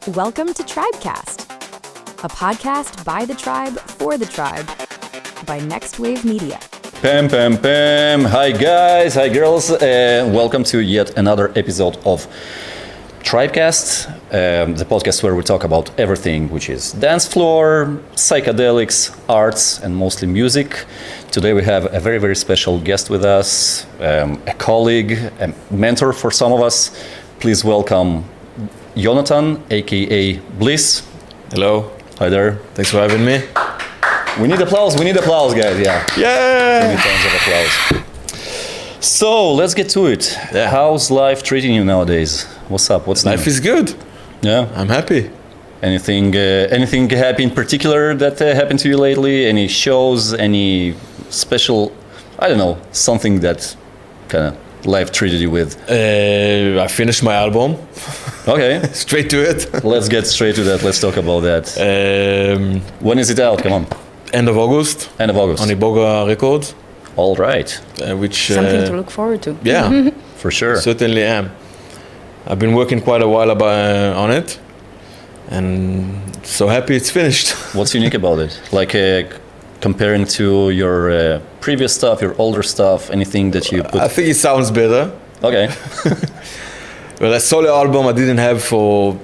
Welcome to Tribecast, a podcast by the tribe for the tribe by Next Wave Media. Pam, pam, pam. Hi guys, hi girls. Welcome to yet another episode of Tribecast, the podcast where we talk about everything which is dance floor, psychedelics, arts, and mostly music. Today we have a very, very special guest with us, a colleague, a mentor for some of us. Please welcome Jonathan, aka BLiSS. Hello. Hi there. Thanks for having me. We need applause, guys, yeah. Yeah! We need tons of applause. So, let's get to it. Yeah. How's life treating you nowadays? What's up? What's Life new? is good. Yeah. I'm happy. Anything happy in particular that happened to you lately? Any shows? Any special, I don't know, something that kind of life treated you with? I finished my album. Okay. Straight to it. Let's get straight to that. Let's talk about that. When is it out? Come on. End of August. End of August. On Iboga Records. All right. Which Something to look forward to. Yeah, For sure. certainly am. I've been working quite a while on it, and so happy it's finished. What's unique about it? Like comparing to your previous stuff, your older stuff, anything that you put? I think it sounds better. Okay. Well, a solo album I didn't have for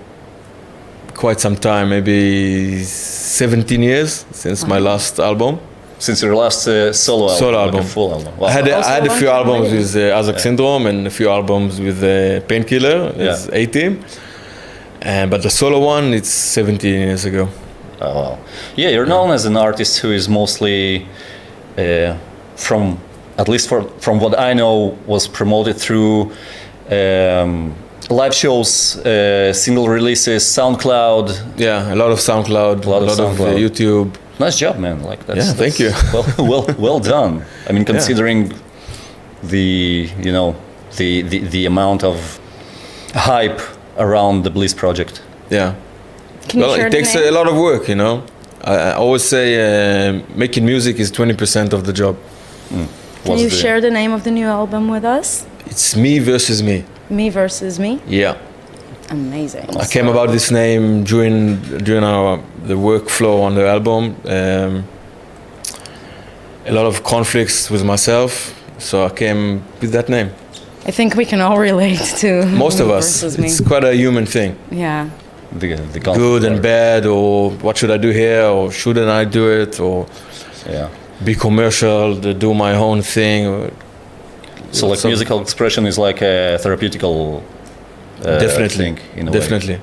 quite some time, maybe 17 years since my last album. Since your last solo album. Solo like album. a full album. Wow. I had a few long time albums waiting. with Azak Syndrome and a few albums with Painkiller, it's Yeah. A-Team. But the solo one, it's 17 years ago. Oh, wow. Yeah, you're known as an artist who is mostly, from from what I know, was promoted through live shows, single releases, SoundCloud. Yeah, a lot of SoundCloud, a lot of SoundCloud. YouTube. Nice job, man. Like that's, Yeah, thank you. Well done. I mean, considering the amount of hype around the BLiSS project. Yeah. Can you Well, share it the takes name? a lot of work, you know. I always say making music is 20% of the job. Can you share the name of the new album with us? It's me versus me. Me versus me? Yeah. Amazing. I came about this name during the workflow on the album. A lot of conflicts with myself, so I came with that name. I think we can all relate to Most of me us, versus me. it's quite a human thing. Yeah. The Good and bad, or what should I do here, or shouldn't I do it, or Yeah. be commercial, do my own thing. So like musical expression is like a therapeutical Definitely, thing in a way. definitely.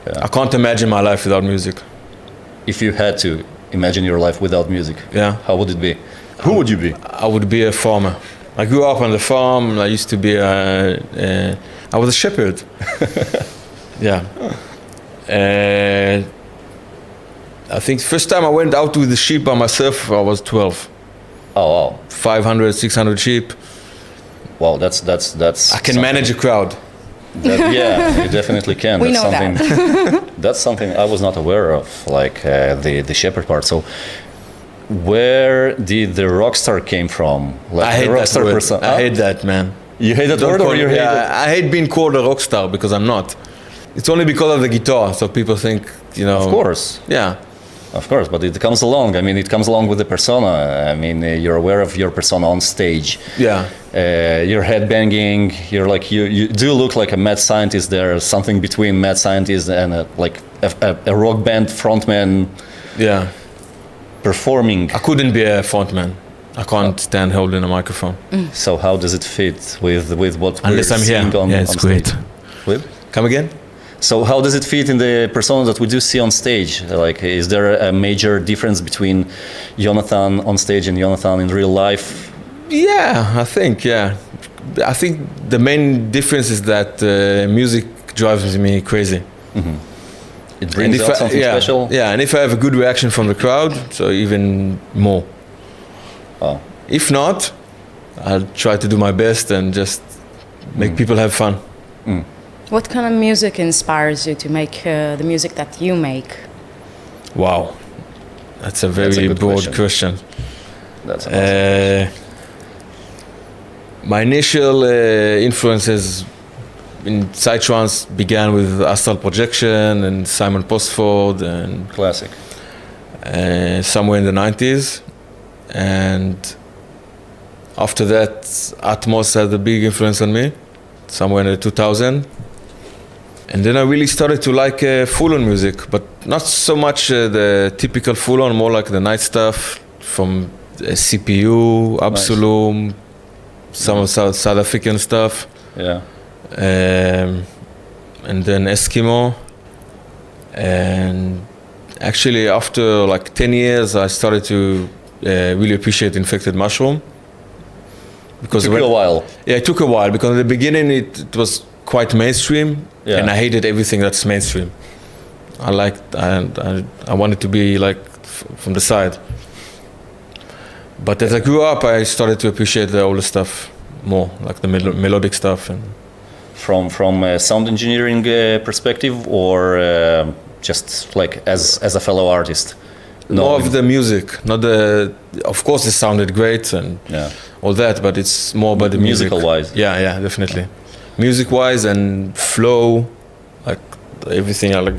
Yeah. I can't imagine my life without music. If you had to imagine your life without music, Yeah, how would it be? Who would you be? I would be a farmer. I grew up on the farm. I used to be I was a shepherd. Yeah. I think first time I went out with the sheep by myself, I was 12. Oh wow, 500, 600 sheep. wow, that's I can manage a crowd. Yeah, you definitely can. We That's know something. That's something I was not aware of, like the shepherd part. So, where did the rock star came from? Like I hate the rock that star word. person. I hate that, man. You hate that Don't word, call or you me- hate it? I hate being called a rock star because I'm not. It's only because of the guitar, so people think, you know. Of course. Yeah. Of course, but it comes along. I mean, it comes along with the persona. I mean, you're aware of your persona on stage. Yeah. You're headbanging. You're like you do look like a mad scientist. There, something between mad scientist and a rock band frontman Yeah. performing. I couldn't be a frontman. I can't stand holding a microphone. So how does it fit with what Unless we're I'm seeing here. on Yeah, it's on stage? great. With? Come again? So how does it fit in the persona that we do see on stage? Like, is there a major difference between Jonathan on stage and Jonathan in real life? Yeah, I think, yeah. I think the main difference is that music drives me crazy. It brings out something special? Yeah, and if I have a good reaction from the crowd, so even more. Oh. If not, I'll try to do my best and just make people have fun. What kind of music inspires you to make the music that you make? Wow, that's a very good broad question. That's awesome. My initial influences in psytrance began with astral projection and Simon Postford and Classic. Somewhere in the 90s, and after that Atmos had a big influence on me somewhere in the 2000, and then I really started to like full-on music, but not so much the typical full-on, more like the night stuff from CPU, Absolum, some of South African stuff. Yeah. And then Eskimo, and actually after like 10 years I started to really appreciate Infected Mushroom, because it took you a while. Yeah, it took a while, because in the beginning it was quite mainstream, and I hated everything that's mainstream. I wanted to be like from the side, but as I grew up I started to appreciate the older stuff more, like the melodic stuff. And from a sound engineering perspective, or just like as a fellow artist? More of the music, not the. Of course, it sounded great and all that, but it's more about the music. Musical wise. Yeah, definitely. Music wise and flow, like everything. Like,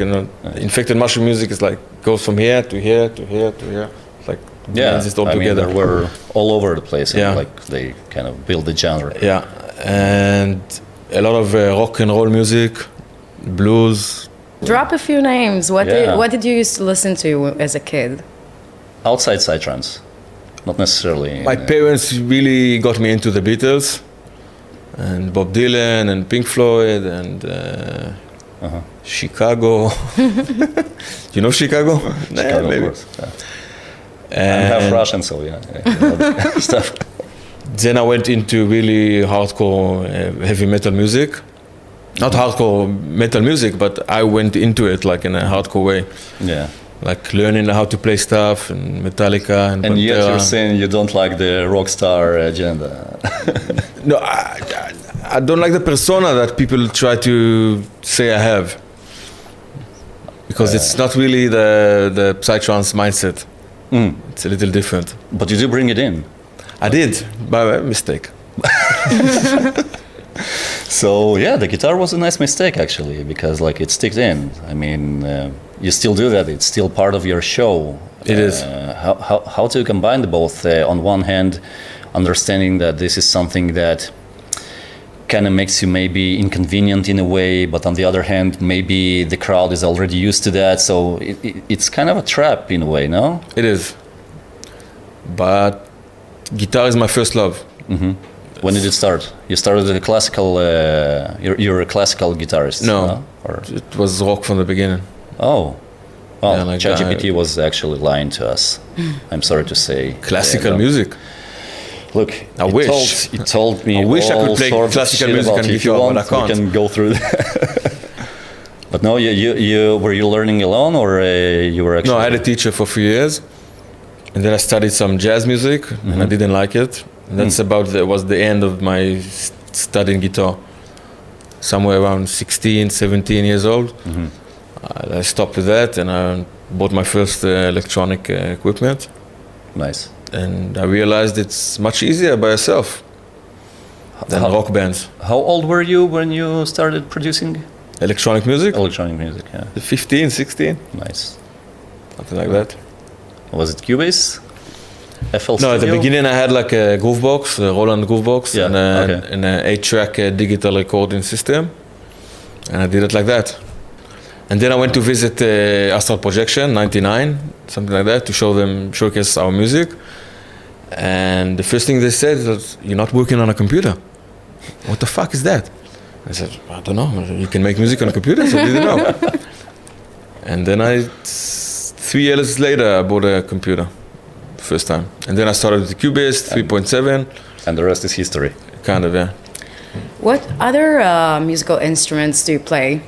Infected Mushroom music is like goes from here to here to here to here. Like blends it all together. They were all over the place. And like they kind of build the genre. Yeah, and a lot of rock and roll music, blues. Drop a few names. What did you used to listen to as a kid? Outside psytrance, not necessarily. My parents really got me into the Beatles, and Bob Dylan, and Pink Floyd, and Chicago. You know Chicago? Chicago, maybe. of course. Yeah. I'm half Russian, so stuff. Then I went into really hardcore heavy metal music. Not hardcore metal music, but I went into it like in a hardcore way. Yeah. Like learning how to play stuff, and Metallica and Pantera. Yet you're saying you don't like the rock star agenda. No, I don't like the persona that people try to say I have. Because it's not really the psytrance mindset. It's a little different. But you do bring it in. I did, by mistake. So yeah, the guitar was a nice mistake actually, because like it sticks in. I mean, you still do that. It's still part of your show. It is. How to combine the both? On one hand, understanding that this is something that kind of makes you maybe inconvenient in a way, but on the other hand, maybe the crowd is already used to that. So it's kind of a trap in a way, no? It is. But guitar is my first love. Mm-hmm. When did it start? You started as a classical. You're a classical guitarist. No, or it was rock from the beginning. Oh, well, yeah, like ChatGPT was actually lying to us. I'm sorry to say. Classical music. Look, it told me. I wish I could play classical music on guitar, but I can't. We can go through that. But no, you were you learning alone, or you were actually? No, I had a teacher for 3 years, and then I studied some jazz music, and I didn't like it. And that's was the end of my studying guitar. Somewhere around 16, 17 years old. I stopped with that, and I bought my first electronic equipment. Nice. And I realized it's much easier by yourself than rock bands. How old were you when you started producing? Electronic music? Electronic music, yeah. 15, 16. Nice. Something like that. Was it Cubase? FL No, at the beginning I had like a Groovebox, a Roland Groovebox, and an 8-track digital recording system. And I did it like that. And then I went to visit Astral Projection, 99, something like that, to showcase our music. And the first thing they said was, "You're not working on a computer. What the fuck is that?" I said, "I don't know. You can make music on a computer?" So I didn't know. And then 3 years later, I bought a computer, first time. And then I started with the Cubase 3.7. And the rest is history. Kind of, yeah. What other musical instruments do you play?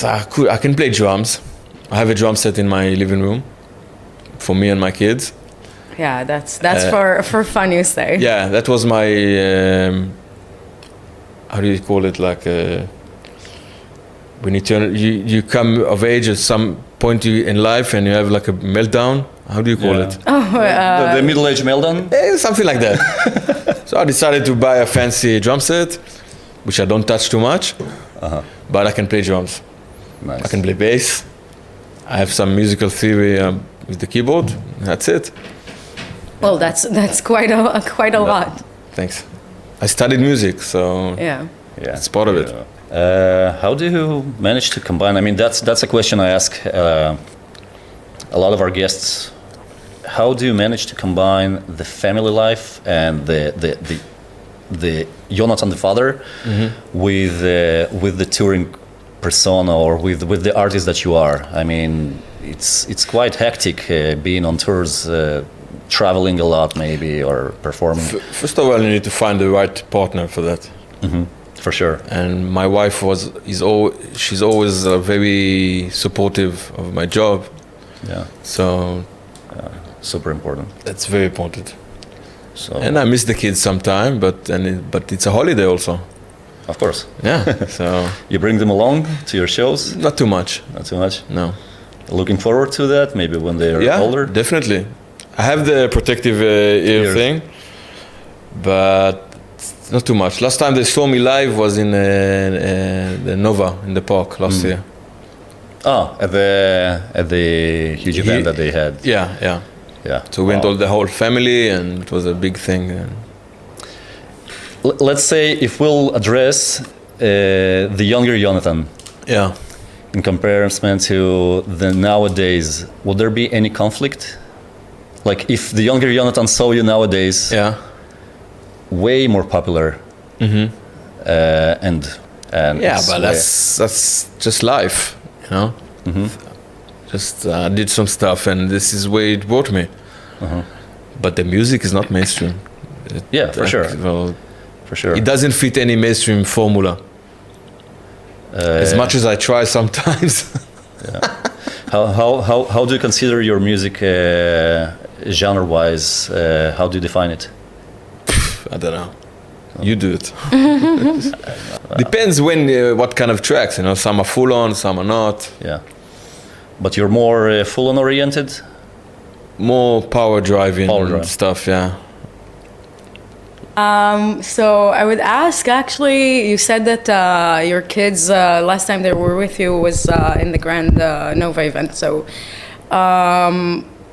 I can play drums. I have a drum set in my living room for me and my kids. Yeah, that's for fun, you say. Yeah, that was my how do you call it? Like when you come of age at some point in life and you have like a meltdown. How do you call it? The middle-age meltdown? Something like that. So I decided to buy a fancy drum set, which I don't touch too much, but I can play drums. Nice. I can play bass. I have some musical theory with the keyboard. That's it. Well, that's quite a lot. Thanks. I studied music, so Yeah. it's part of it. How do you manage to combine? I mean, that's a question I ask a lot of our guests. How do you manage to combine the family life and the Jonathan the father with the touring persona or with the artist that you are? I mean, it's quite hectic being on tours, traveling a lot maybe, or performing. First of all, you need to find the right partner for that. For sure. And my wife she's always very supportive of my job. Yeah. So Super important. that's very important. So And I miss the kids sometime, but it's a holiday also. of course. Yeah. So You bring them along to your shows? not too much. Not too much. No. Looking forward to that, maybe when they're older. Definitely. I have the protective ear thing, but not too much. Last time they saw me live was in the Nova in the park last year. Oh, at the huge event that they had. Yeah. Yeah. So we went all the whole family, and it was a big thing. Let's say if we'll address the younger Jonathan Yeah. in comparison to the nowadays, would there be any conflict? Like if the younger Jonathan saw you nowadays, Yeah. way more popular, and Yeah, it's but that's just life, you know. Just did some stuff, and this is where it brought me. But the music is not mainstream. yeah, for sure, Well, for sure. it doesn't fit any mainstream formula. As much as I try sometimes. How do you consider your music genre-wise? How do you define it? I don't know. You do it. Depends when, what kind of tracks. You know, some are full on, some are not. Yeah, but you're more full-on oriented. More power driving stuff. Yeah. So I would ask, actually, you said that your kids, last time they were with you was in the Grand Nova event. So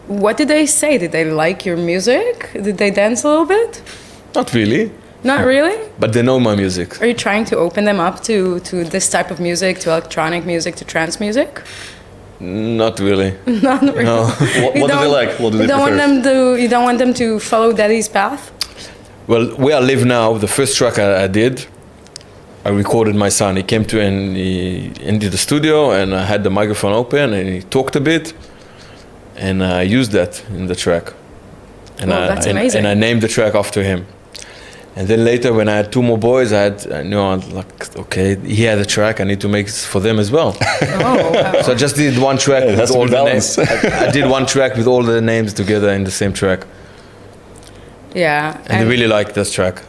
what did they say? Did they like your music? Did they dance a little bit? Not really. Not really? But they know my music. Are you trying to open them up to this type of music, to electronic music, to trance music? Not really. Not really. No. What do they like? What do they prefer? You don't want them to follow Daddy's path? Well, where I live now, the first track I did, I recorded my son. He came to and he entered the studio, and I had the microphone open, and he talked a bit, and I used that in the track. And that's amazing. And I named the track after him. And then later, when I had two more boys, I knew, like, okay, he had a track. I need to make it for them as well. Oh, wow. So I just did one track with all the names. balance. I did one track with all the names together in the same track. Yeah. And they really like this track.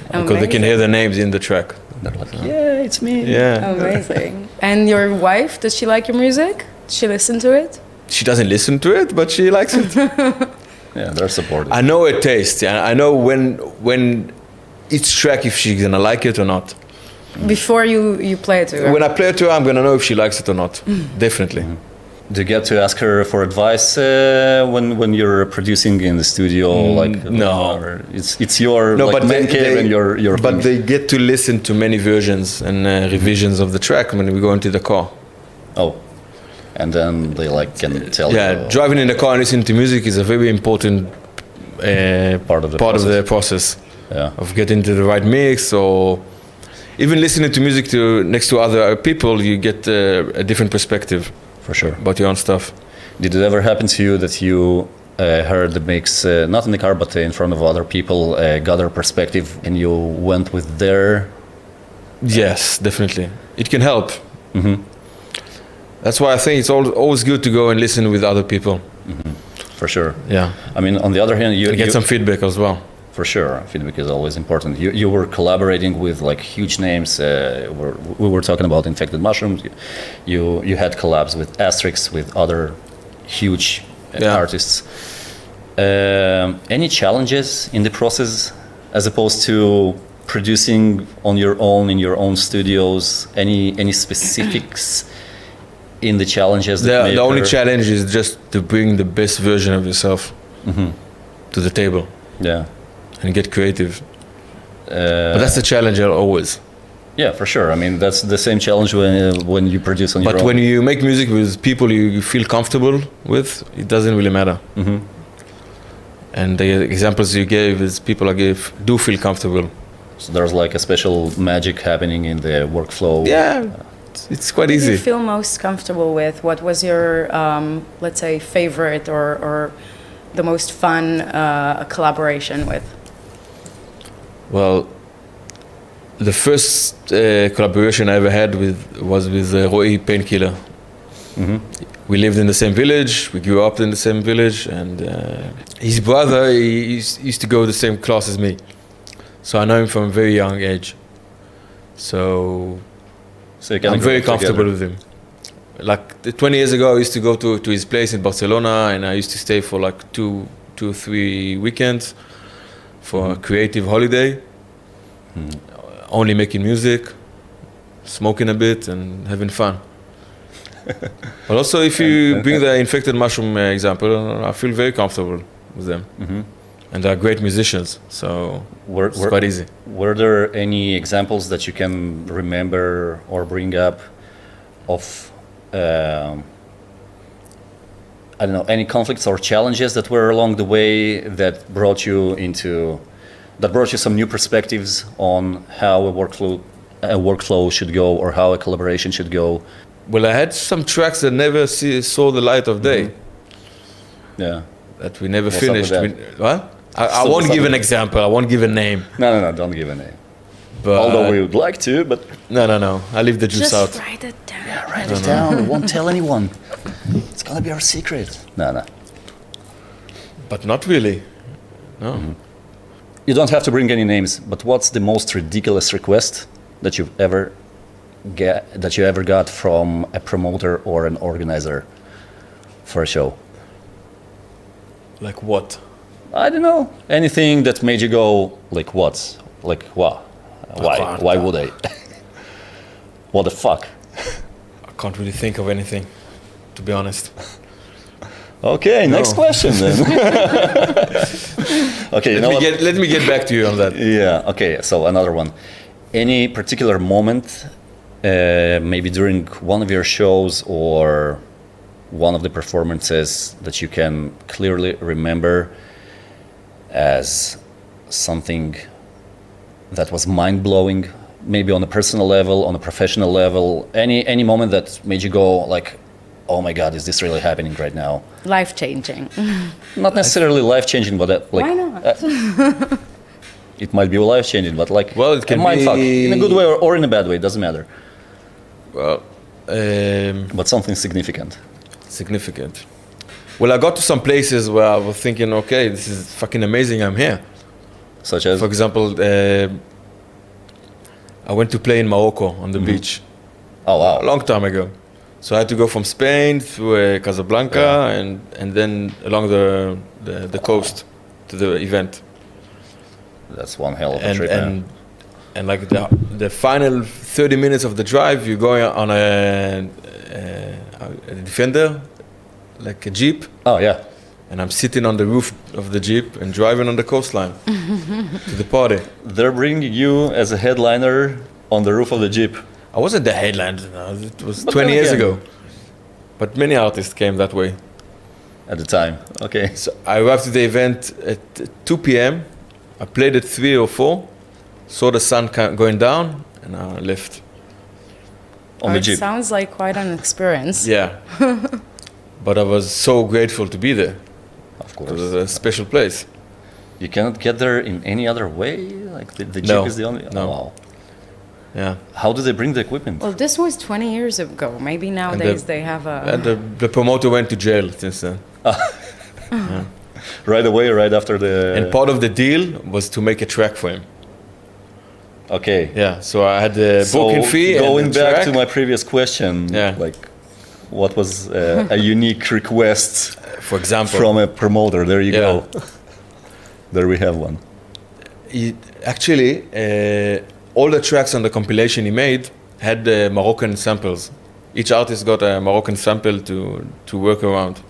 Because they can hear the names in the track. They're like, yeah, it's me. Yeah. Amazing. And your wife, does she like your music? Does she listen to it? She doesn't listen to it, but she likes it. Yeah, they're supportive. I know her taste. Yeah. I know when each track, if she's gonna like it or not. Before you play it to her? When I play it to her, I'm gonna know if she likes it or not. Definitely. Do you get to ask her for advice when you're producing in the studio? No. Or it's your man cave and your But thing. they get to listen to many versions and revisions of the track when we go into the car. Oh, and then they can tell. Yeah, you. driving in the car and listening to music is a very important Part of the process. Yeah. Of getting to the right mix, or even listening to music next to other people, you get a different perspective. For sure. About your own stuff. Did it ever happen to you that you heard the mix, not in the car, but in front of other people, got their perspective, and you went with their... Yes, definitely. It can help. Mm-hmm. That's why I think it's always good to go and listen with other people. Mm-hmm. For sure. Yeah. I mean, on the other hand, you get some feedback as well. For sure, feedback is always important. You were collaborating with like huge names. We were talking about Infected Mushrooms. You had collabs with Asterix, with other huge artists. Any challenges in the process as opposed to producing on your own in your own studios? Any specifics in the challenges that may the only occur? challenge is just to bring the best version of yourself to the table. Yeah. And get creative. But that's the challenge always. Yeah, for sure. I mean, that's the same challenge when you produce on your own. But when you make music with people you feel comfortable with, it doesn't really matter. And the examples you gave is people do feel comfortable. So there's like a special magic happening in the workflow. Yeah, it's quite easy. What do you feel most comfortable with? What was your, let's say, favorite or the most fun collaboration with? Well, the first collaboration I ever had was with Roy Painkiller. We lived in the same village, we grew up in the same village, and his brother he used to go to the same class as me. So I know him from a very young age. So I'm very comfortable with him. Like 20 years ago, I used to go to his place in Barcelona, and I used to stay for like two or three weekends for a creative holiday. Only making music, smoking a bit, and having fun. But also, if you bring the infected mushroom example, I feel very comfortable with them. And they're great musicians, so it's quite easy. Were there any examples that you can remember or bring up of, I don't know, any conflicts or challenges that were along the way that brought you some new perspectives on how a workflow should go or how a collaboration should go? Well, I had some tracks that never saw the light of day. Yeah. That we never What's finished. up with that? What? I won't give an example. I won't give a name. No, don't give a name. But although we would like to, but... No. I leave the juice out. Just write it down. Yeah, write it down. We won't tell anyone. It's gonna be our secret. No. But not really. No. You don't have to bring any names, but what's the most ridiculous request that you ever got from a promoter or an organizer for a show? Like what? I don't know. Anything that made you go, like what? Like what? Why would I? What the fuck? I can't really think of anything, to be honest. Okay, next question then. Okay, let me get back to you on that. Yeah, okay, so another one. Any particular moment, maybe during one of your shows or one of the performances that you can clearly remember as something that was mind-blowing, maybe on a personal level, on a professional level, any moment that made you go like, oh my God, is this really happening right now? Life-changing. Not necessarily life-changing, but like... Why not? It might be life-changing, but like, well, it can mindfuck, be... in a good way or in a bad way, it doesn't matter. Well, but something significant. Well, I got to some places where I was thinking, okay, this is fucking amazing, I'm here. Such as? For example, I went to play in Morocco on the beach. Oh, wow. A long time ago. So I had to go from Spain through Casablanca and then along the coast to the event. That's one hell of a trip, man. And like the final 30 minutes of the drive, you're going on a Defender, like a Jeep. Oh, yeah. And I'm sitting on the roof of the Jeep and driving on the coastline to the party. They're bringing you as a headliner on the roof of the Jeep. I wasn't the headliner, it was 20 years ago. But many artists came that way. At the time, okay. So I arrived to the event at 2 p.m. I played at 3 or 4, saw the sun going down, and I left. On the Jeep. It sounds like quite an experience. Yeah. But I was so grateful to be there. Of course. It was a special place. You cannot get there in any other way? Like the Jeep is the only... No. Oh, wow. Yeah. How do they bring the equipment? Well, this was 20 years ago. Maybe nowadays they have a... And the promoter went to jail since then. Yeah. Right away, right after the... And part of the deal was to make a track for him. Okay. Yeah, so I had the booking fee going and the back track. to my previous question, like what was a unique request for example from a promoter? There you go. There we have one. Actually, all the tracks on the compilation he made had Moroccan samples. Each artist got a Moroccan sample to work around.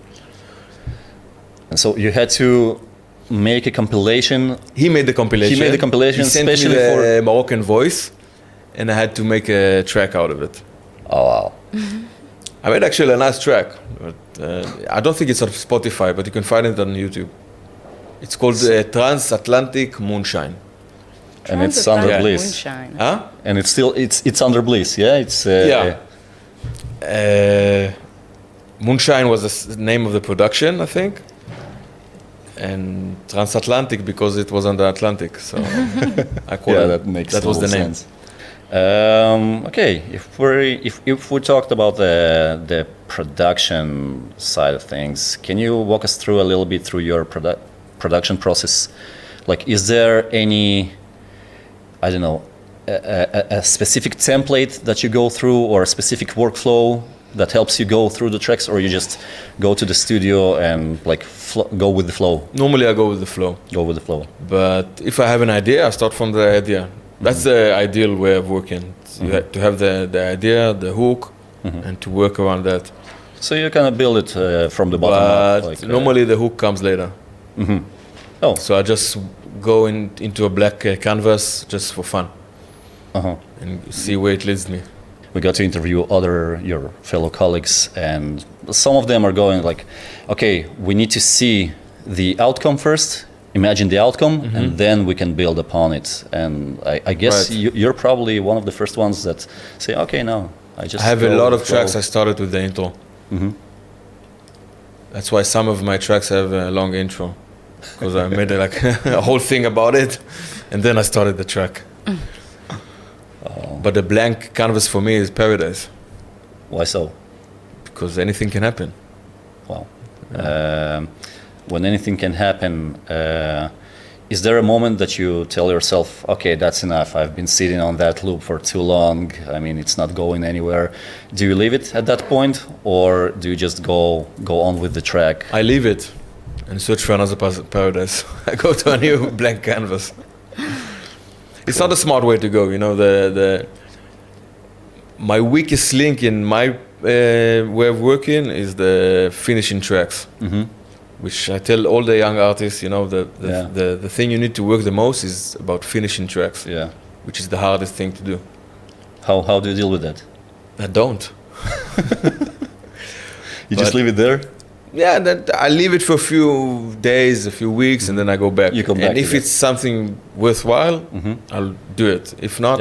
And so you had to make a compilation. He made the compilation. He made the compilation he sent especially me the for Moroccan voice, and I had to make a track out of it. Oh wow! I made actually a nice track, but I don't think it's on Spotify, but you can find it on YouTube. It's called Transatlantic Moonshine. And it's under BLiSS. Moonshine. Huh? And it's still it's under BLiSS, yeah. It's Moonshine was the name of the production, I think, and Transatlantic because it was on the Atlantic. So I call it. That makes that was the name. sense. Okay, if we talked about the production side of things, can you walk us through a little bit through your production process? Like, is there any, I don't know, a specific template that you go through or a specific workflow that helps you go through the tracks, or you just go to the studio and like go with the flow? Normally I go with the flow. Go with the flow. But if I have an idea, I start from the idea. That's the ideal way of working. You have to have the idea, the hook, and to work around that. So you kind of build it from the bottom up. But normally the hook comes later. Oh. So I just go into a black canvas just for fun and see where it leads me. We got to interview your fellow colleagues, and some of them are going like, okay, we need to see the outcome first, imagine the outcome, and then we can build upon it. And I guess you're probably one of the first ones that say, okay, no, I have a lot of tracks I started with the intro. That's why some of my tracks have a long intro, because I made like a whole thing about it, and then I started the track. But the blank canvas for me is paradise. Why so? Because anything can happen. Wow. When anything can happen, is there a moment that you tell yourself, okay, that's enough, I've been sitting on that loop for too long, I mean, it's not going anywhere? Do you leave it at that point, or do you just go on with the track? I leave it and search for another paradise. I go to a new blank canvas. It's not a smart way to go, you know. My weakest link in my way of working is the finishing tracks, which I tell all the young artists, you know, the thing you need to work the most is about finishing tracks, which is the hardest thing to do. How do you deal with that? I don't. You just leave it there? Yeah, I leave it for a few days, a few weeks, and then I go back. You come back. And if it's something worthwhile, I'll do it. If not,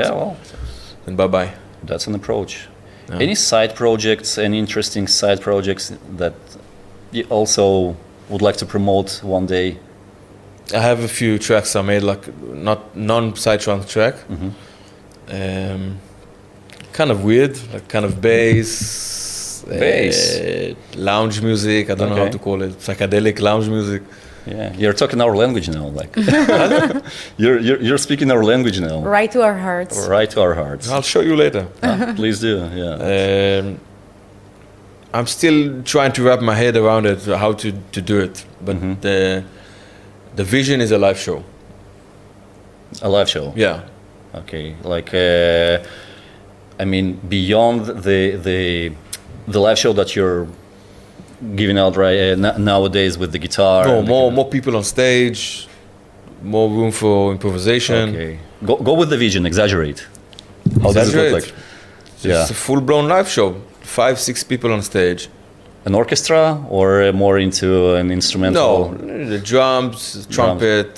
then bye-bye. That's an approach. Yeah. Any side projects, any interesting side projects that you also would like to promote one day? I have a few tracks I made, like non-psytrance track. Kind of weird, like kind of bass. Lounge music, I don't know how to call it, psychedelic lounge music. Yeah, you're talking our language now, like you're speaking our language now. Right to our hearts. Right to our hearts. I'll show you later. Please do. Yeah. I'm still trying to wrap my head around it, how to do it. But the vision is a live show. A live show. Yeah. Okay. Like, I mean, beyond the live show that you're giving out nowadays with the guitar. No, more people on stage, more room for improvisation. Okay, go with the vision. Exaggerate. How does it look like? It's a full-blown live show. 5-6 people on stage. An orchestra, or more into an instrumental? No, the drums, trumpet.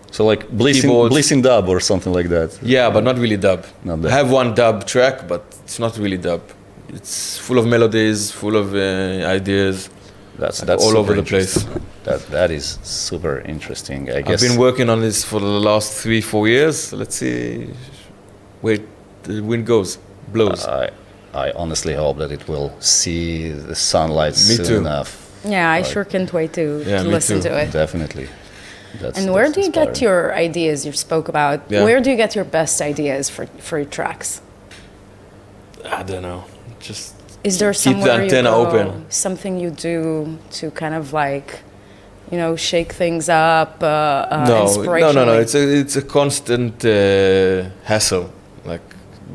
So like BLiSS in dub or something like that. Yeah, but not really dub. Not that. I have one dub track, but it's not really dub. It's full of melodies, full of ideas. That's all over the place. That is super interesting. I guess I've been working on this for the last 3-4 years. Let's see where the wind blows. I honestly hope that it will see the sunlight soon enough. Yeah, I sure can't wait to listen to it. Definitely. And where do you get your ideas? You spoke about. Yeah. Where do you get your best ideas for your tracks? I don't know. Just is there keep the antenna open. Something you do to kind of like shake things up, No. inspirationally? It's a constant hassle. Like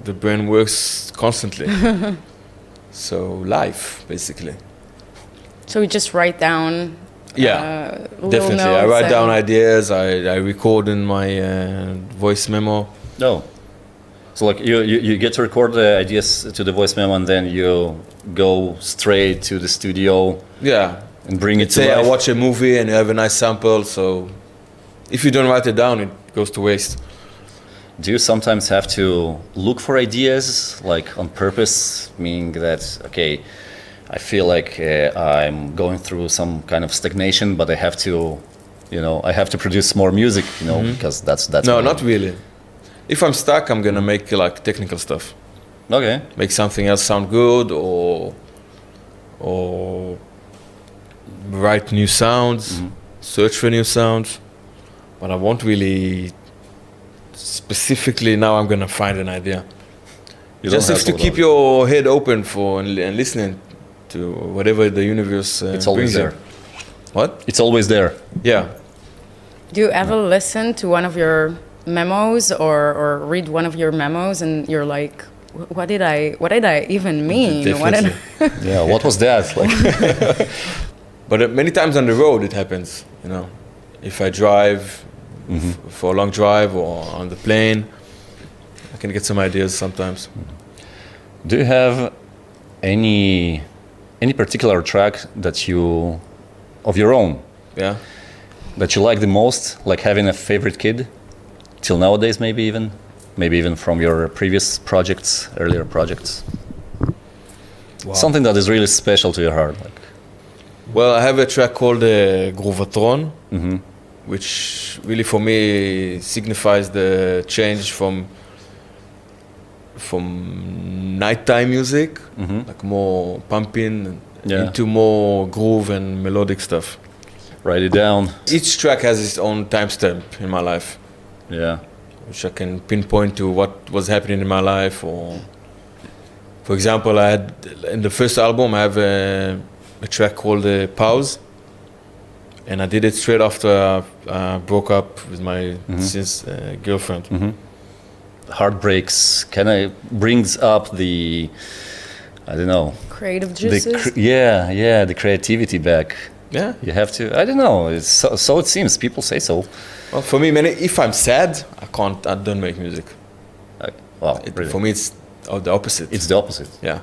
the brain works constantly. So life, basically. So we just write down. Little Definitely. I write down ideas. I record in my voice memo. No. So like you get to record the ideas to the voice memo and then you go straight to the studio. Yeah. And bring it to Say life. I watch a movie and you have a nice sample. So if you don't write it down, it goes to waste. Do you sometimes have to look for ideas like on purpose, meaning that, okay, I feel like I'm going through some kind of stagnation, but I have to, I have to produce more music, because that's. No, not really. If I'm stuck, I'm gonna make like technical stuff. Okay. Make something else sound good, or write new sounds, search for new sounds. But I won't really specifically. Now I'm gonna find an idea. Just have to keep your head open for and listening to whatever the universe it's always brings there. What? It's always there. Yeah. Do you ever listen to one of your memos or read one of your memos and you're like, what did I even mean? Definitely. Yeah, what was that? Like, but many times on the road it happens, If I drive for a long drive or on the plane, I can get some ideas sometimes. do you have any particular track that you, of your own, Yeah. that you like the most, like having a favorite kid, till nowadays maybe even from your previous projects, earlier projects? Wow. Something that is really special to your heart. Like. Well, I have a track called Groovatron, which really for me signifies the change from nighttime music, like more pumping, into more groove and melodic stuff. Write it down. Each track has its own timestamp in my life, Yeah. which I can pinpoint to what was happening in my life. Or, for example, I had in the first album I have a track called Pause, and I did it straight after I broke up with my since girlfriend. Heartbreaks brings up the, I don't know, creative juices. The creativity back. Yeah. You have to. I don't know. It's so it seems. People say so. Well, for me, if I'm sad, I don't make music. Really. For me, it's the opposite. It's the opposite. Yeah.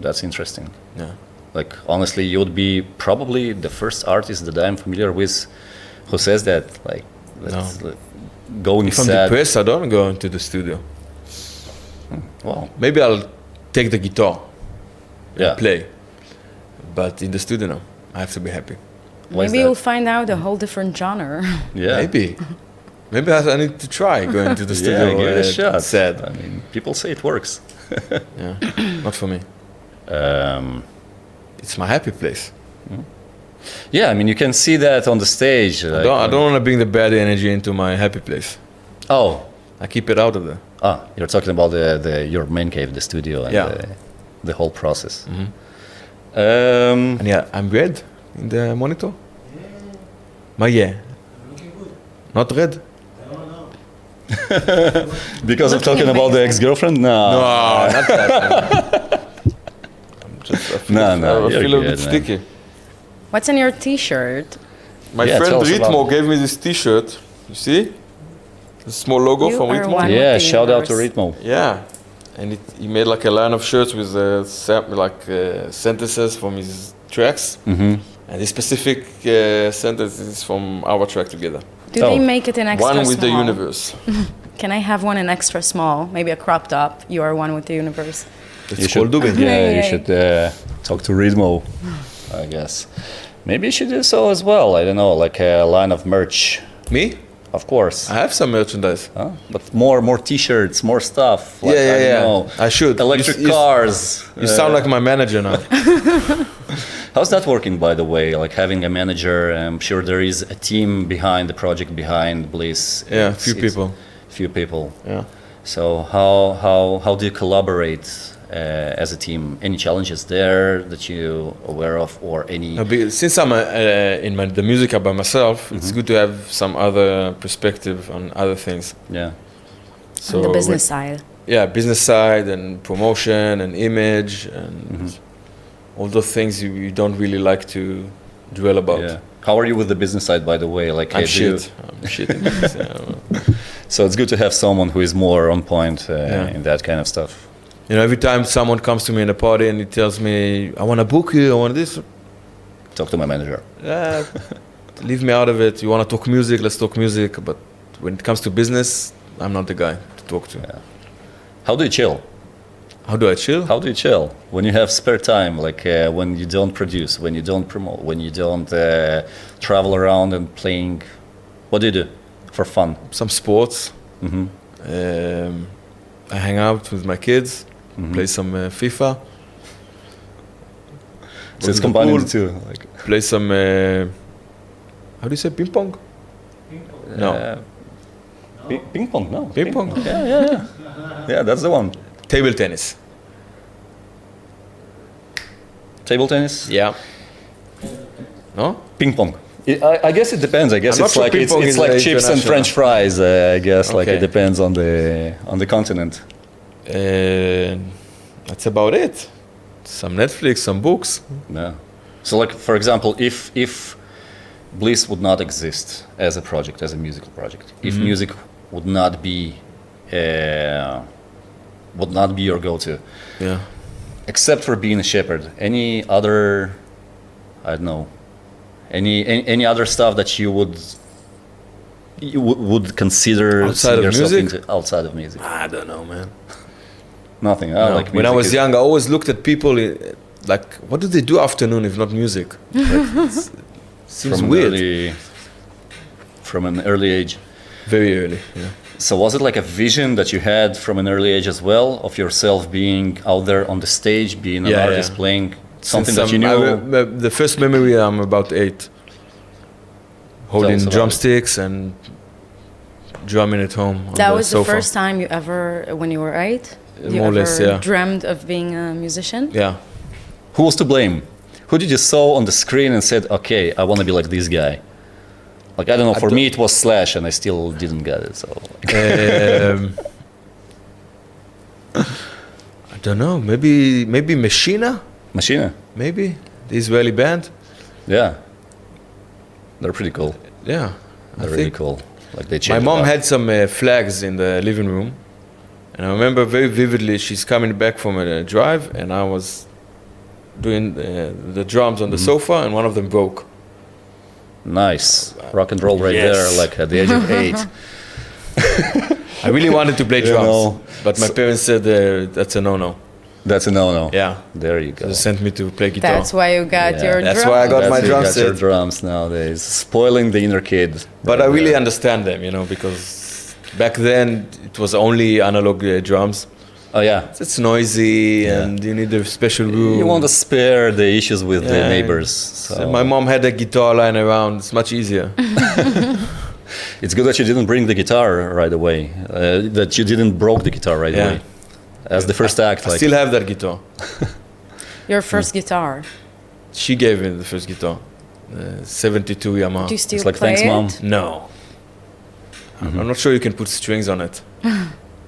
That's interesting. Yeah. Like honestly, you would be probably the first artist that I'm familiar with who says that. Like, going if I'm sad. depressed, I don't go into the studio. Wow. Maybe I'll take the guitar, Yeah. play, but in the studio, no. I have to be happy. Maybe you'll find out a whole different genre. Yeah. Maybe I need to try going to the studio. Yeah, give it a shot. Sad. I mean, people say it works. Yeah. Not for me. It's my happy place. Yeah, I mean, you can see that on the stage. I don't want to bring the bad energy into my happy place. Oh. I keep it out of there. You're talking about your man cave, the studio, and the whole process. And yeah, I'm red in the monitor. Yeah. Looking good. Not red. No. Because of Looking talking about the amazing. ex-girlfriend? No, not that. I feel a bit sticky. What's in your T-shirt? My Yeah, friend tell us about Ritmo it. gave me this T-shirt. You see? The small logo You from are Ritmo. one. Yeah, with the shout out to universe. Ritmo. Yeah, and he made like a line of shirts with sentences from his tracks, and this specific sentence is from our track together. Do they make it in extra One with small? the universe. Can I have one in extra small? Maybe a cropped up. You are one with the universe. It's called Dubin. Yeah, you Yay. should talk to Ritmo, I guess. Maybe you should do so as well. I don't know, like a line of merch. Me? Of course. I have some merchandise. But more T-shirts, more stuff. Like, Yeah. I don't know, I should. electric You cars. You sound like my manager now. How's that working, by the way? Like having a manager, I'm sure there is a team behind the project, behind BLiSS. Yeah, Few people. Yeah. So how do you collaborate as a team? Any challenges there that you aware of, or any? Since I'm the music by myself, it's good to have some other perspective on other things. Yeah. So on the business side. Yeah, business side and promotion and image and all those things you don't really like to dwell about. Yeah. How are you with the business side, by the way? Like, I'm shit. I'm shit in this, So it's good to have someone who is more on point in that kind of stuff. You know, every time someone comes to me in a party and he tells me, I want to book you, I want this. Talk to my manager. Leave me out of it. You want to talk music, let's talk music. But when it comes to business, I'm not the guy to talk to. Yeah. How do you chill? How do I chill? How do you chill? When you have spare time, like when you don't produce, when you don't promote, when you don't travel around and playing, what do you do for fun? Some sports. I hang out with my kids, play some FIFA. So it's combining the two. Like. Play some, how do you say, ping pong? No. Ping pong, no. Ping pong? Yeah. Yeah, that's the one. Table tennis. Table tennis? Yeah. No? Ping pong. I guess it depends. I guess it's like it's like chips and French fries. I guess like it depends on the continent. That's about it. Some Netflix, some books. Yeah. So like for example, if BLiSS would not exist as a project, as a musical project, if music would not be your go-to, except for being a shepherd, any other, I don't know, any other stuff that you would consider outside of music? Outside of music? I don't know, man. Nothing. No. Like when I was young, I always looked at people like, what do they do afternoon if not music? Like, seems weird. From an early age. Very early, yeah. So was it like a vision that you had from an early age as well, of yourself being out there on the stage, being an artist, playing something that you knew? The first memory, I'm about 8. Holding drumsticks and drumming at home. That was the first time you ever, when you were 8? More or less, yeah. Dreamed of being a musician? Yeah. Who was to blame? Who did you saw on the screen and said, okay, I want to be like this guy? Like, I don't know, for me it was Slash and I still didn't get it, so. I don't know, maybe Machina? Machina? Maybe, the Israeli band? Yeah. They're pretty cool. Yeah. They're really cool. Like they my mom had some flags in the living room. And I remember very vividly, she's coming back from a drive and I was doing the drums on the sofa and one of them broke. Nice. Rock and roll there, like at the age of 8. I really wanted to play drums, but my parents said that's a no-no. That's a no-no. Yeah. There you go. They sent me to play guitar. That's why you got your drums. That's why I got my drums set. Your drums nowadays. Spoiling the inner kid. But I really understand them, because back then it was only analog drums. Oh yeah. It's noisy and you need a special room. You want to spare the issues with the neighbors. So my mom had a guitar lying around. It's much easier. It's good that you didn't bring the guitar right away. That you didn't broke the guitar right away. As the first act. I still have that guitar. Your first guitar? She gave me the first guitar. 72 Yamaha. Do you still it's like, play thanks, Mom. No. I'm not sure you can put strings on it.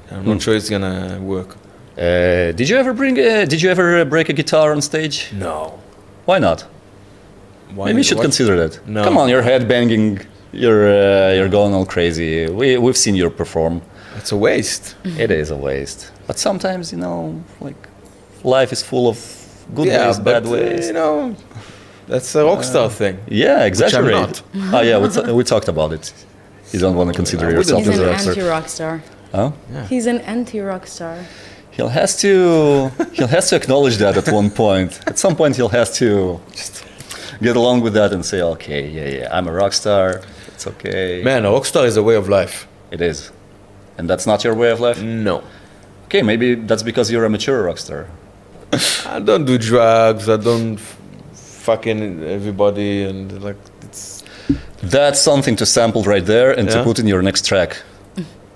I'm not sure it's gonna work. Did you ever break a guitar on stage? No. Why not? Maybe you should consider that. No. Come on, you're headbanging. You're going all crazy. We've seen you perform. It's a waste. It is a waste. But sometimes, like life is full of good ways, bad ways. That's a rock star thing. Yeah, exaggerate. Which I'm not. Oh yeah, we talked about it. You don't want to consider yourself He's as a an rock star. anti-rock star. Huh? Yeah. He's an anti-rock star. He'll has to acknowledge that at one point. At some point, he'll has to just get along with that and say, okay, yeah, I'm a rock star. It's okay. Man, a rock star is a way of life. It is. And that's not your way of life? No. Okay, maybe that's because you're a mature rock star. I don't do drugs. I don't fucking everybody and like it's. That's something to sample right there and to put in your next track.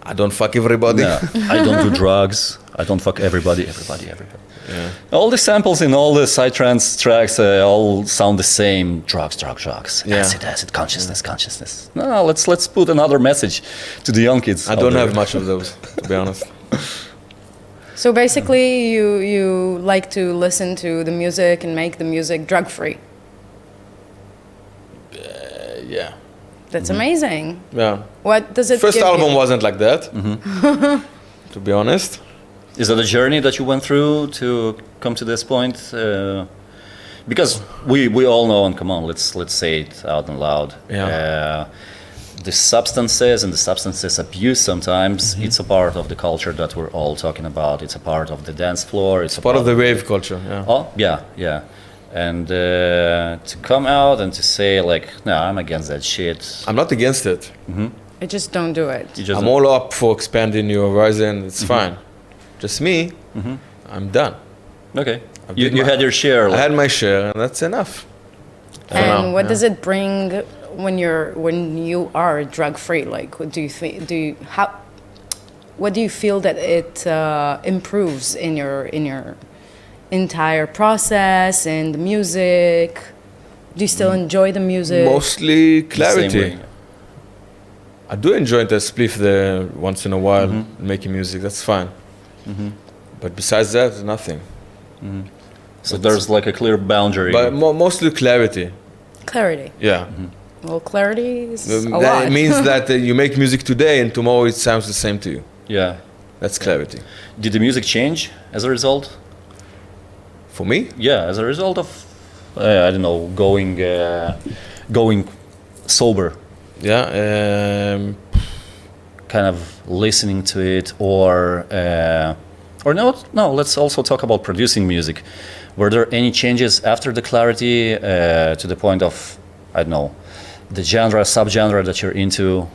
I don't fuck everybody. No, I don't do drugs. I don't fuck everybody. All the samples in all the psytrance tracks all sound the same. Drugs. Acid, consciousness. No, let's put another message to the young kids. I don't have much of those, to be honest. So basically, you like to listen to the music and make the music drug-free. Yeah. That's amazing. Yeah. What does it First give album you? wasn't like that, to be honest. Is that a journey that you went through to come to this point? Because we all know, and come on, let's say it out and loud. Yeah. The substances and the substances abuse sometimes, it's a part of the culture that we're all talking about. It's a part of the dance floor. It's a Part of the rave culture, yeah. Oh, yeah. And to come out and to say like, no, I'm against that shit. I'm not against it. I just don't do it. I'm all up for expanding your horizon. It's fine. Just me, I'm done. Okay. You had your share. I had my share, and that's enough. And what does it bring when you are drug free? Like, what do you think? What do you feel that it improves in your entire process and the music? Do you still enjoy the music? Mostly clarity. Same way. I do enjoy the spliff there once in a while, making music. That's fine. But besides that, nothing. So there's like a clear boundary. But mostly clarity. Clarity. Yeah. Well, clarity is a lot. It means that you make music today and tomorrow it sounds the same to you. Yeah. That's clarity. Did the music change as a result? For me? Yeah, as a result of, I don't know, going sober. Yeah. Kind of listening to it, or no. Let's also talk about producing music. Were there any changes after the clarity to the point of, I don't know, the genre, subgenre that you're into?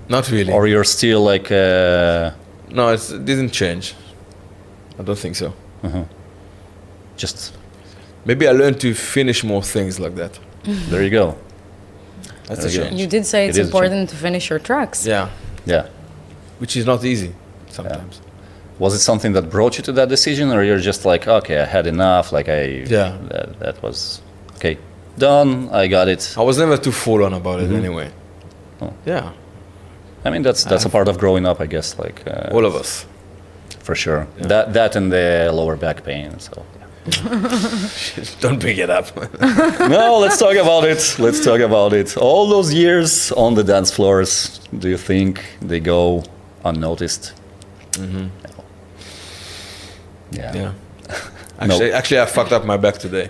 Not really. Or you're still like... No, it didn't change. I don't think so. Just... Maybe I learned to finish more things like that. There you go. That's a change. You did say it's important to finish your tracks. Yeah. Yeah. Which is not easy sometimes. Yeah. Was it something that brought you to that decision, or you're just like, okay, I had enough, like that was, okay, done, I got it. I was never too full on about it anyway. Oh. Yeah. I mean, that's a part of growing up, I guess, like... all of us. For sure. Yeah. That and the lower back pain, so... Don't bring it up. No, let's talk about it. All those years on the dance floors, do you think they go unnoticed? Yeah. Actually, I fucked up my back today.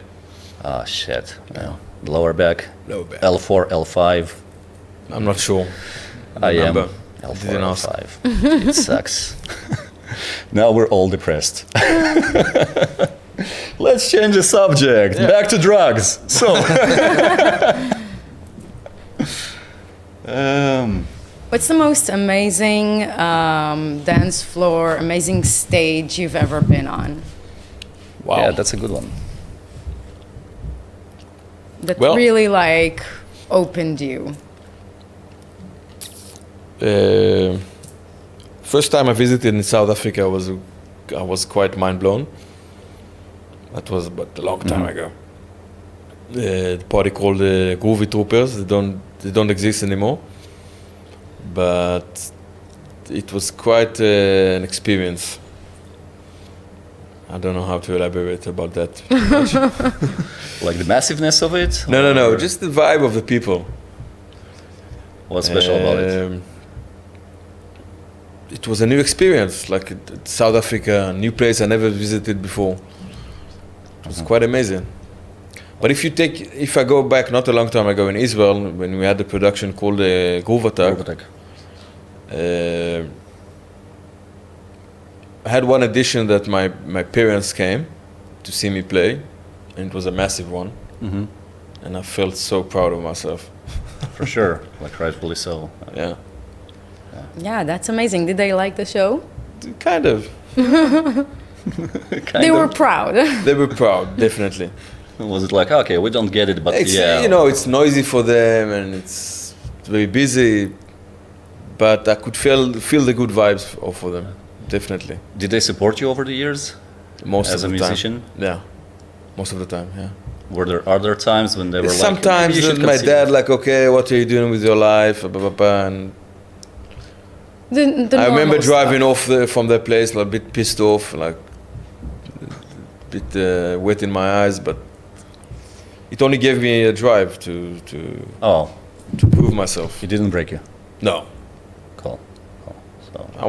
Oh, shit. Yeah. Lower back. Lower back. L4, L5. I'm not sure. I am L4, L5. It sucks. Now we're all depressed. Let's change the subject. Yeah. Back to drugs. So, what's the most amazing dance floor, amazing stage you've ever been on? Wow. Yeah, that's a good one. That really like opened you. First time I visited in South Africa, I was quite mind blown. That was but a long time ago. The party called the Groovy Troopers. They don't exist anymore. But it was quite an experience. I don't know how to elaborate about that. Like the massiveness of it? No. Just the vibe of the people. What's special about it? It was a new experience, like South Africa, a new place I never visited before. It was quite amazing. But if I go back not a long time ago in Israel, when we had the production called Groove Attack, I had one edition that my parents came to see me play, and it was a massive one. And I felt so proud of myself. For sure, like rightfully so. Yeah. Yeah, that's amazing. Did they like the show? Kind of. They were proud. They were proud, definitely. Was it like, okay, we don't get it, but it's noisy for them and it's very busy, but I could feel the good vibes for them, definitely. Did they support you over the years? most as of a the musician? time. Yeah, most of the time. Yeah. Were there other times when they were sometimes like, my dad like, okay, what are you doing with your life? Blah, blah, blah, and the I remember driving stuff. off from that place, like, a bit pissed off, like a bit wet in my eyes, but it only gave me a drive to prove myself. It didn't break you? No. Cool. So. I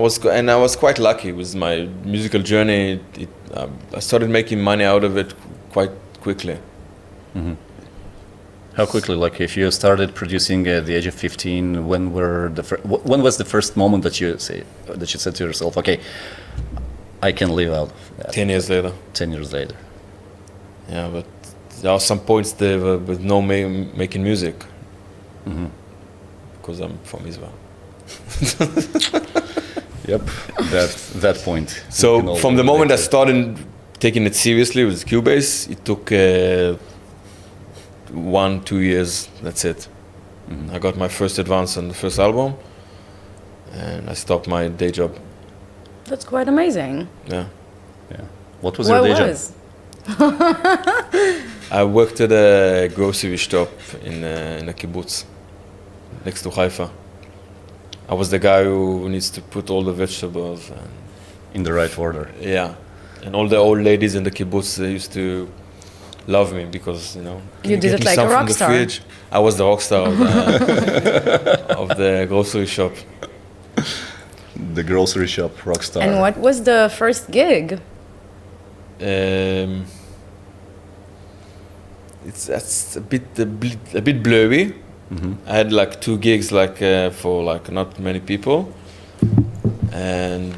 was quite lucky with my musical journey. I started making money out of it quite quickly. Mm-hmm. How quickly? Like, if you started producing at the age of 15, when was the first moment that you said to yourself, okay, I can live out of that? 10 years later. 10 years later. Yeah, but there are some points there with no making music. Mm-hmm. Because I'm from Israel. Yep, that point. So from the moment I started taking it seriously with Cubase, it took 1-2 years, that's it. Mm-hmm. I got my first advance on the first album, and I stopped my day job. That's quite amazing. Yeah. What was your day job? I worked at a grocery shop in a kibbutz next to Haifa. I was the guy who needs to put all the vegetables in the right order. Yeah, and all the old ladies in the kibbutz, they used to love me because, you did it like a rock star. Fridge. I was the rock star of the grocery shop. The grocery shop rock star. And what was the first gig? That's a bit blurry. Mm-hmm. I had like 2 gigs for like not many people, and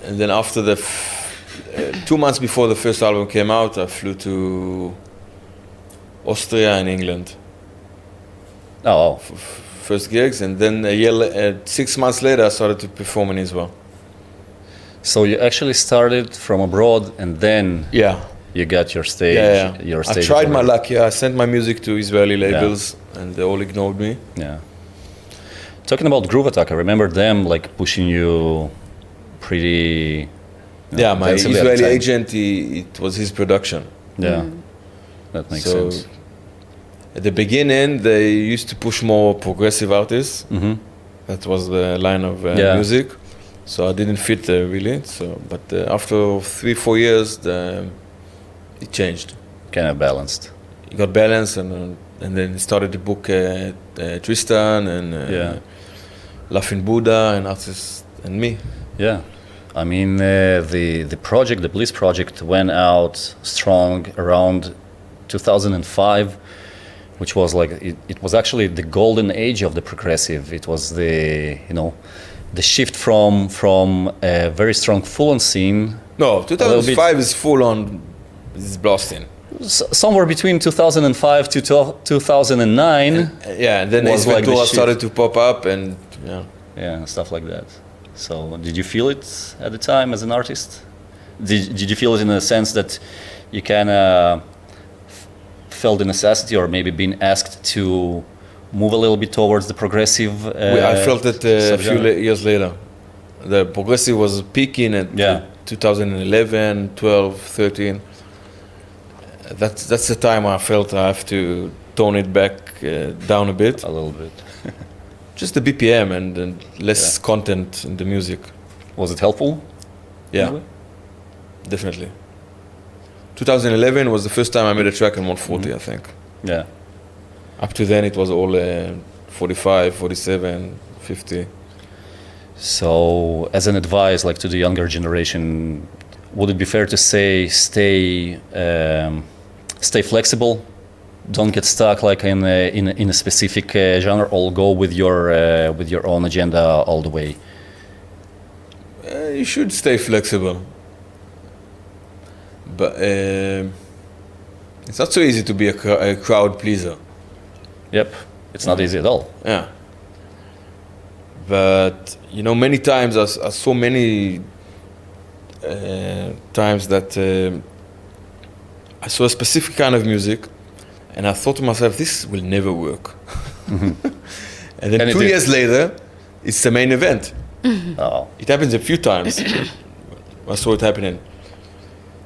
then after 2 months before the first album came out, I flew to Austria and England. Oh, first gigs, and then 6 months later, I started to perform in Israel. So you actually started from abroad, and then you got your stage. Yeah. Your stage. I tried my luck. Yeah, I sent my music to Israeli labels, and they all ignored me. Yeah. Talking about Groove Attack, I remember them like pushing you pretty. My Israeli agent, it was his production. Yeah, that makes sense. At the beginning, they used to push more progressive artists. Mm-hmm. That was the line of music. So I didn't fit there really. But after 3-4 years, it changed. Kind of balanced. It got balanced, and then he started to book Tristan and Laughing Buddha and artists and me. Yeah. I mean, the project, the BLiSS project, went out strong around 2005, which was like it was actually the golden age of the progressive. It was the shift from a very strong full-on scene. No, 2005 is full-on. It's blasting. Somewhere between 2005 to 2009. And then Ace Ventura started to pop up, and stuff like that. So did you feel it at the time as an artist? Did you feel it in a sense that you kind of felt the necessity, or maybe been asked to move a little bit towards the progressive? I felt it a few years later. The progressive was peaking at 2011, 12, 13. That's the time I felt I have to tone it back down a bit. A little bit. Just the BPM and less content in the music. Was it helpful? Yeah, definitely. 2011 was the first time I made a track in 140, I think. Yeah. Up to then it was all 45, 47, 50. So as an advice, like to the younger generation, would it be fair to say stay flexible? Don't get stuck like in a specific genre, or go with your own agenda all the way. You should stay flexible, but it's not so easy to be a crowd pleaser. Yep, it's not easy at all. Yeah, but many times I saw many times that I saw a specific kind of music. And I thought to myself, this will never work. Mm-hmm. And then 2 years later, it's the main event. Mm-hmm. Oh. It happens a few times. I saw it happening.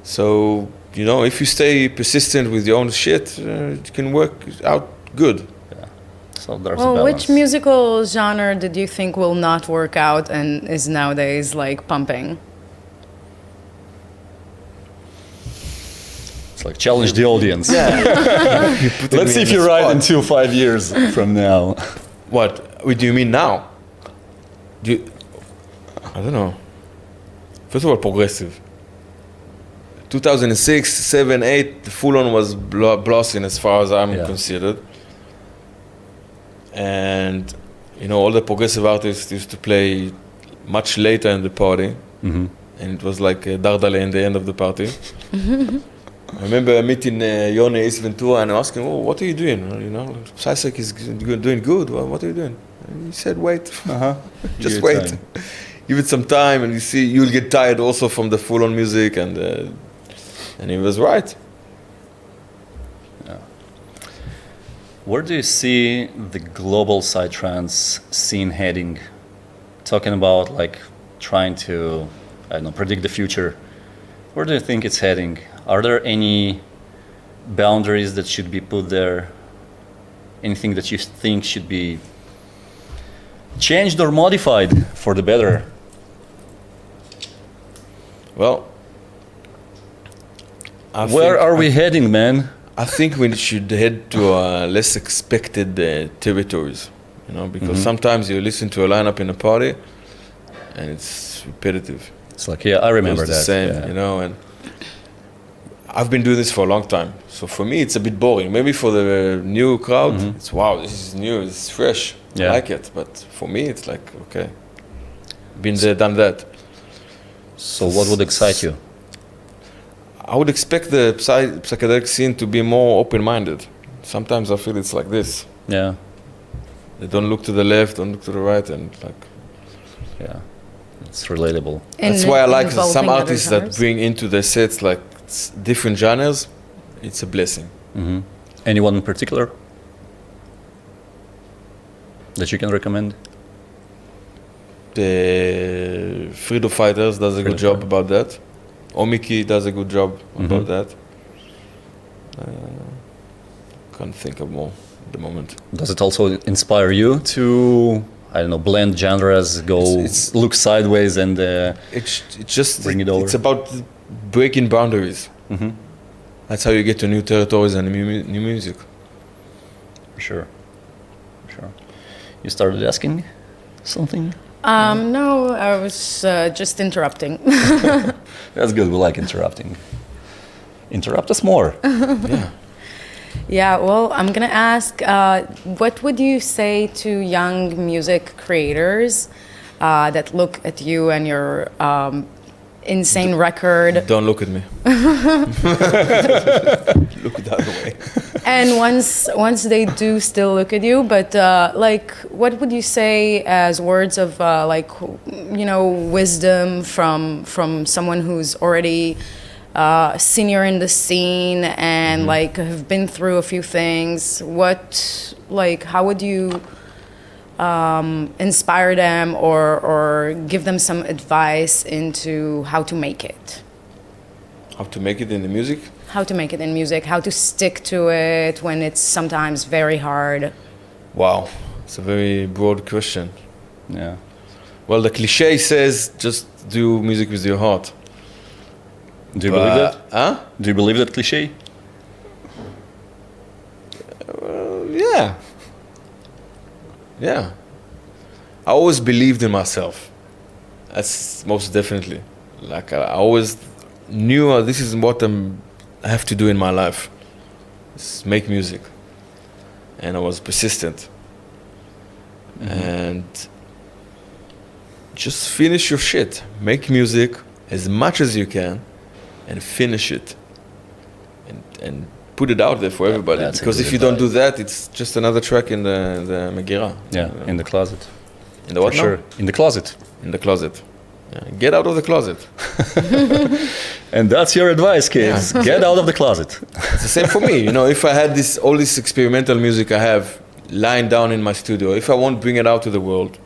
So, if you stay persistent with your own shit, it can work out good. Yeah. So there's a balance. Which musical genre did you think will not work out and is nowadays like pumping? It's like challenge the audience. Yeah. Let's see if you're right in 5 years from now. What do you mean now? I don't know. First of all, progressive. 2006, 7, 8, the full-on was blasting as far as I'm considered. And, all the progressive artists used to play much later in the party. Mm-hmm. And it was like Dardale in the end of the party. I remember meeting Yoni Ace Ventura and asking, what are you doing? Psysec is doing good. What are you doing? And he said, wait. Just wait. Time. Give it some time and you'll get tired also from the full-on music. And he was right. Yeah. Where do you see the global psytrance scene heading? Talking about trying to, predict the future. Where do you think it's heading? Are there any boundaries that should be put there? Anything that you think should be changed or modified for the better? Well, where are we heading, man? I think we should head to less expected territories, because sometimes you listen to a lineup in a party and it's repetitive. It's like, I remember that. It's the same, and I've been doing this for a long time. So for me, it's a bit boring. Maybe for the new crowd, it's wow, this is new, it's fresh. I like it. But for me, it's like, okay, been there, done that. So what would excite you? I would expect the psychedelic scene to be more open-minded. Sometimes I feel it's like this. Yeah. They don't look to the left, don't look to the right, and yeah, it's relatable. That's why I like some artists that bring into their sets different genres. It's a blessing. Mm-hmm. Anyone in particular that you can recommend? The Freedom Fighters does a good job about that. Omiki does a good job about that. Can't think of more at the moment. Does it also inspire you to, blend genres, look sideways and bring it over? It's about breaking boundaries. Mm-hmm. That's how you get to new territories and new music. For sure. You started asking something? No, I was just interrupting. That's good. We like interrupting. Interrupt us more. Yeah. Yeah, well, I'm going to ask, what would you say to young music creators that look at you and your insane record? Don't look at me. Look the other way. And once they do still look at you, but what would you say as words of wisdom from someone who's already senior in the scene and have been through a few things? How would you inspire them or give them some advice into how to make it? How to make it in the music? How to make it in music, how to stick to it when it's sometimes very hard. Wow, it's a very broad question. Yeah. Well, the cliche says just do music with your heart. Do you believe that? Huh? Do you believe that cliche? Yeah. Yeah. I always believed in myself. That's most definitely. I always knew this is what I have to do in my life. Is make music. And I was persistent. And just finish your shit. Make music as much as you can and finish it. And put it out there for everybody. Because if you don't do that, it's just another track in the Megira. Yeah, in the closet. In the what? For sure. In the closet. In the closet. Yeah. Get out of the closet. And that's your advice, kids. Yeah. Get out of the closet. It's the same for me. If I had all this experimental music I have lying down in my studio, if I won't bring it out to the world,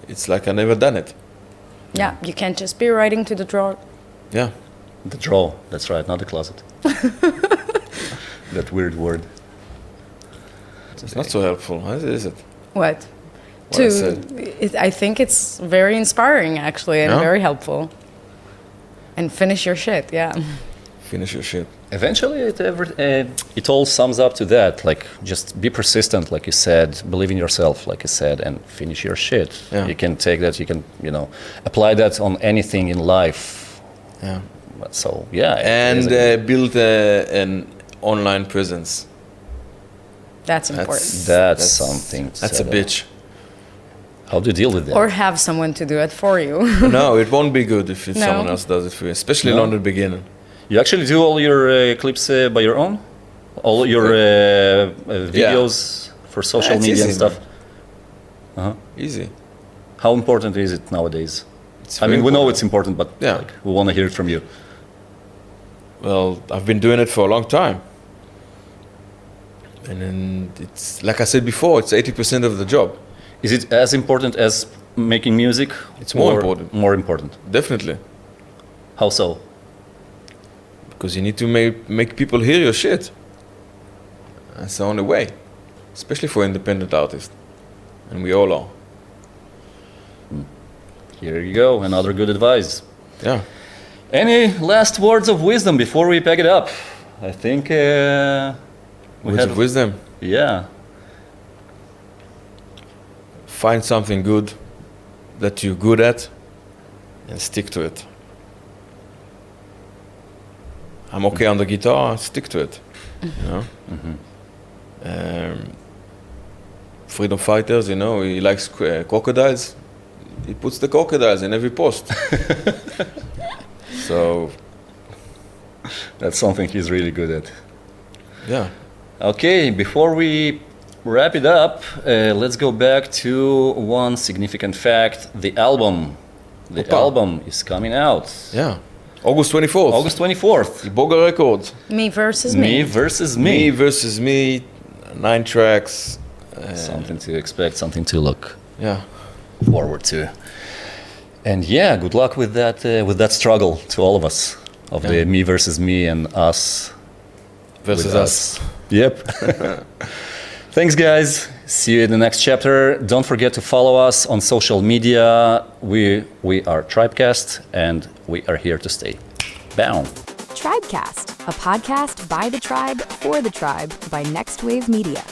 it's like I never done it. Yeah, you can't just be writing to the drawer. Yeah. The draw, that's right, not the closet. That weird word. It's not so helpful, is it? What? I I think it's very inspiring, actually, and very helpful. And finish your shit, yeah. Finish your shit. Eventually, it all sums up to that. Like, just be persistent, like you said. Believe in yourself, like you said, and finish your shit. Yeah. You can take that. You can, apply that on anything in life. Yeah. So yeah. And build an online presence. That's important. That's something. That's a bitch. How do you deal with that? Or have someone to do it for you. No, it won't be good if someone else does it for you, especially not in the beginning. You actually do all your clips by your own? All your videos for social media and stuff? Easy. How important is it nowadays? We know it's important, but we want to hear it from you. Well, I've been doing it for a long time. And then it's, like I said before, it's 80% of the job. Is it as important as making music? It's more important. More important. Definitely. How so? Because you need to make people hear your shit. That's the only way. Especially for independent artists. And we all are. Here you go, another good advice. Yeah. Any last words of wisdom before we pack it up? I think words of wisdom? Yeah. Find something good that you're good at and stick to it. I'm okay on the guitar, stick to it. Freedom fighters, he likes crocodiles. He puts the crocodiles in every post. So that's something he's really good at. Yeah. Okay, before we wrap it up, let's go back to one significant fact. The album is coming out. Yeah. August 24th. August 24th. Boga Records. Me versus me. Me versus me. Me versus me. 9 tracks. Something to expect, something to look forward to. And yeah, good luck with that struggle to all of us of the me versus me and us versus us. Yep. Thanks, guys. See you in the next chapter. Don't forget to follow us on social media. We are Tribecast, and we are here to stay. Bow. Tribecast, a podcast by the tribe for the tribe by Next Wave Media.